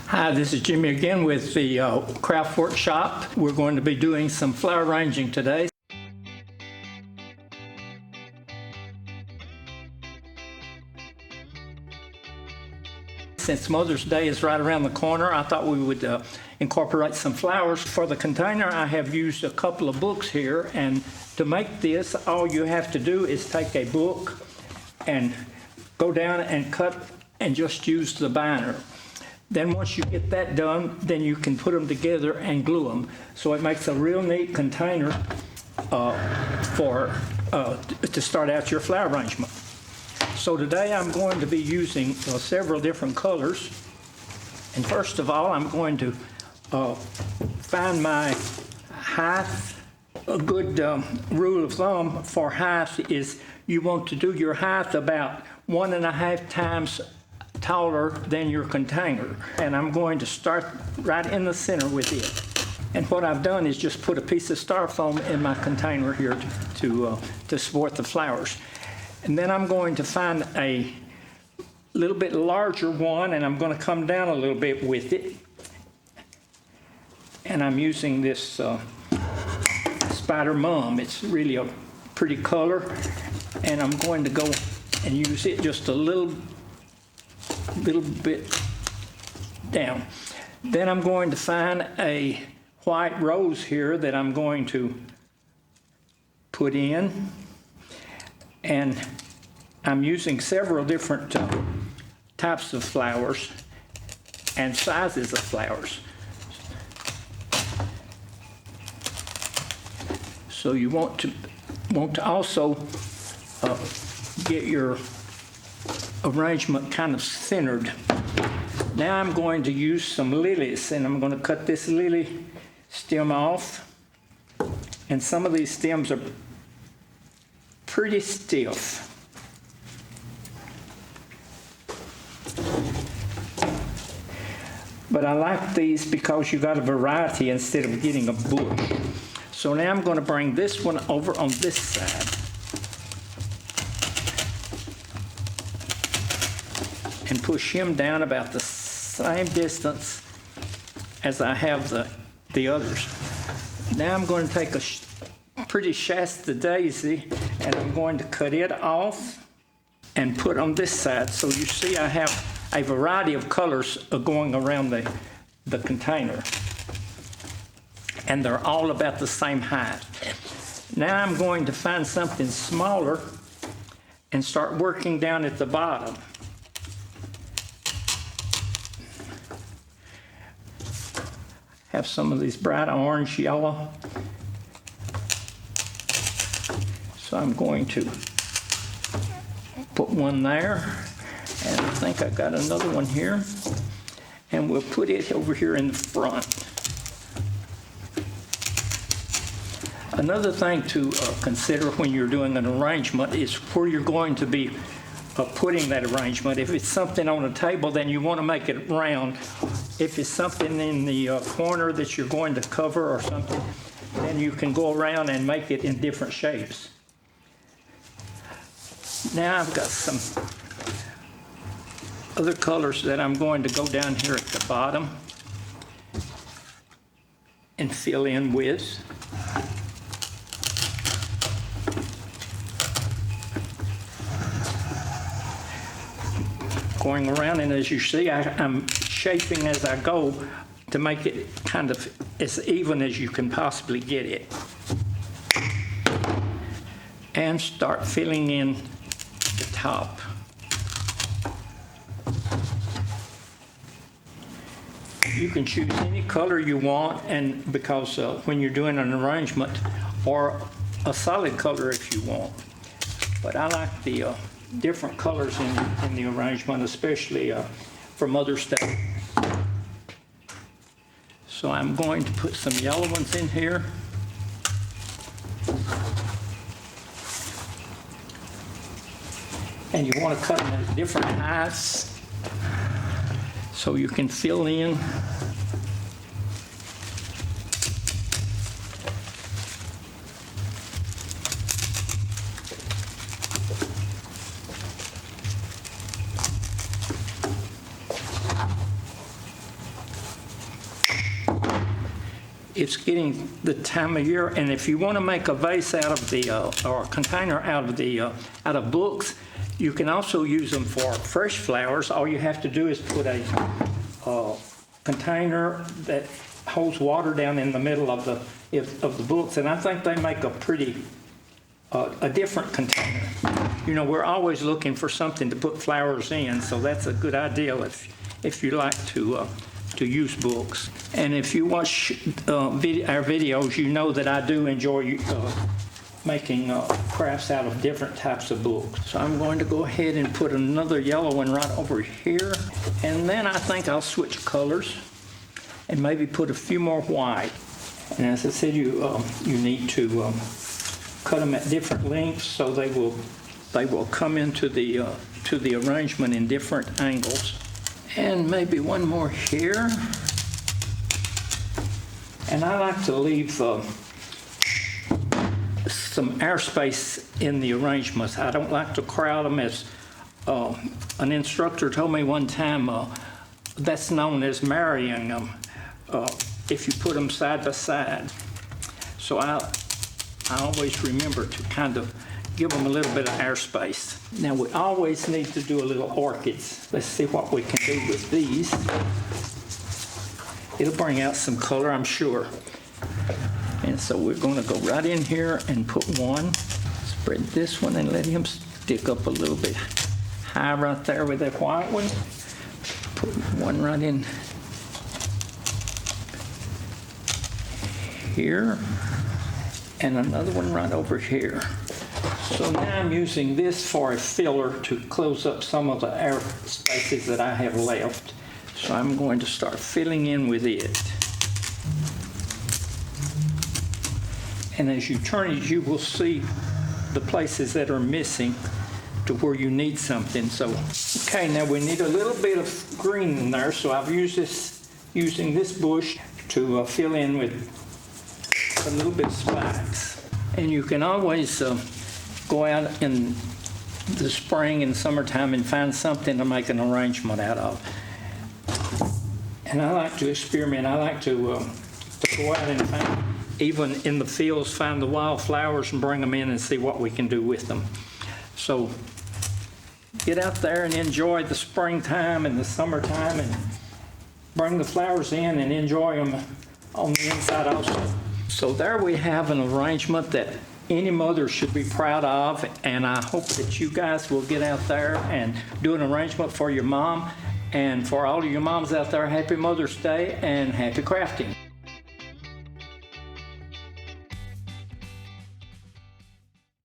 Hi, this is Jimmy again with the Craft Workshop. We're going to be doing some flower arranging today. Since Mother's Day is right around the corner, I thought we would incorporate some flowers. For the container, I have used a couple of books here, and to make this, all you have to do is take a book and go down and cut and just use the binder. Then once you get that done, then you can put them together and glue them. So it makes a real neat container to start out your flower arrangement. So today I'm going to be using several different colors. And first of all, I'm going to find my height. A good rule of thumb for height is you want to do your height about 1.5 times taller than your container. And I'm going to start right in the center with it. And what I've done is just put a piece of styrofoam in my container here to support the flowers. And then I'm going to find a little bit larger one, and I'm going to come down a little bit with it. And I'm using this Spider Mum. It's really a pretty color, and I'm going to go and use it just a little bit down. Then I'm going to find a white rose here that I'm going to put in, and I'm using several different types of flowers and sizes of flowers. So you want to also get your arrangement kind of centered. Now I'm going to use some lilies, and I'm going to cut this lily stem off. And some of these stems are pretty stiff. But I like these because you got a variety instead of getting a bush. So now I'm going to bring this one over on this side. And push him down about the same distance as I have the others. Now I'm going to take a pretty Shasta daisy, and I'm going to cut it off and put on this side. So you see I have a variety of colors going around the container. And they're all about the same height. Now I'm going to find something smaller and start working down at the bottom. Have some of these bright orange yellow. So I'm going to put one there, and I think I got another one here, and we'll put it over here in the front. Another thing to consider when you're doing an arrangement is where you're going to be putting that arrangement. If it's something on a table, then you want to make it round. If it's something in the corner that you're going to cover or something, then you can go around and make it in different shapes. Now I've got some other colors that I'm going to go down here at the bottom and fill in with. Going around, and as you see, I'm shaping as I go to make it kind of as even as you can possibly get it. And start filling in the top. You can choose any color you want, and because when you're doing an arrangement, or a solid color if you want. But I like the different colors in the arrangement, especially for Mother's Day. So I'm going to put some yellow ones in here. And you want to cut them at different heights so you can fill in. it's getting the time of year, and if you want to make a vase out of the, or a container out of books, you can also use them for fresh flowers. All you have to do is put a container that holds water down in the middle of the books, and I think they make a pretty, a different container. You know, we're always looking for something to put flowers in, so that's a good idea if you like to use books. And if you watch our videos, you know that I do enjoy making crafts out of different types of books. So I'm going to go ahead and put another yellow one right over here, and then I think I'll switch colors and maybe put a few more white. And as I said, you need to cut them at different lengths so they will come into the to the arrangement in different angles. And maybe one more here. And I like to leave some airspace in the arrangements. I don't like to crowd them, as an instructor told me one time, that's known as marrying them if you put them side by side. So I always remember to kind of give them a little bit of airspace. Now we always need to do a little orchids. Let's see what we can do with these. It'll bring out some color, I'm sure. And so we're going to go right in here and put one. Spread this one and let him stick up a little bit high right there with that white one. Put one right in here and another one right over here. So now I'm using this for a filler to close up some of the air spaces that I have left. So I'm going to start filling in with it. And as you turn it, you will see the places that are missing to where you need something. So, okay, now we need a little bit of green in there. So I've using this bush to fill in with a little bit of spikes. And you can always go out in the spring and summertime and find something to make an arrangement out of. And I like to experiment. I like to go out and find, even in the fields, find the wildflowers and bring them in and see what we can do with them. So get out there and enjoy the springtime and the summertime, and bring the flowers in and enjoy them on the inside also. So there we have an arrangement that any mother should be proud of, and I hope that you guys will get out there and do an arrangement for your mom. And for all of your moms out there, happy Mother's Day and happy crafting.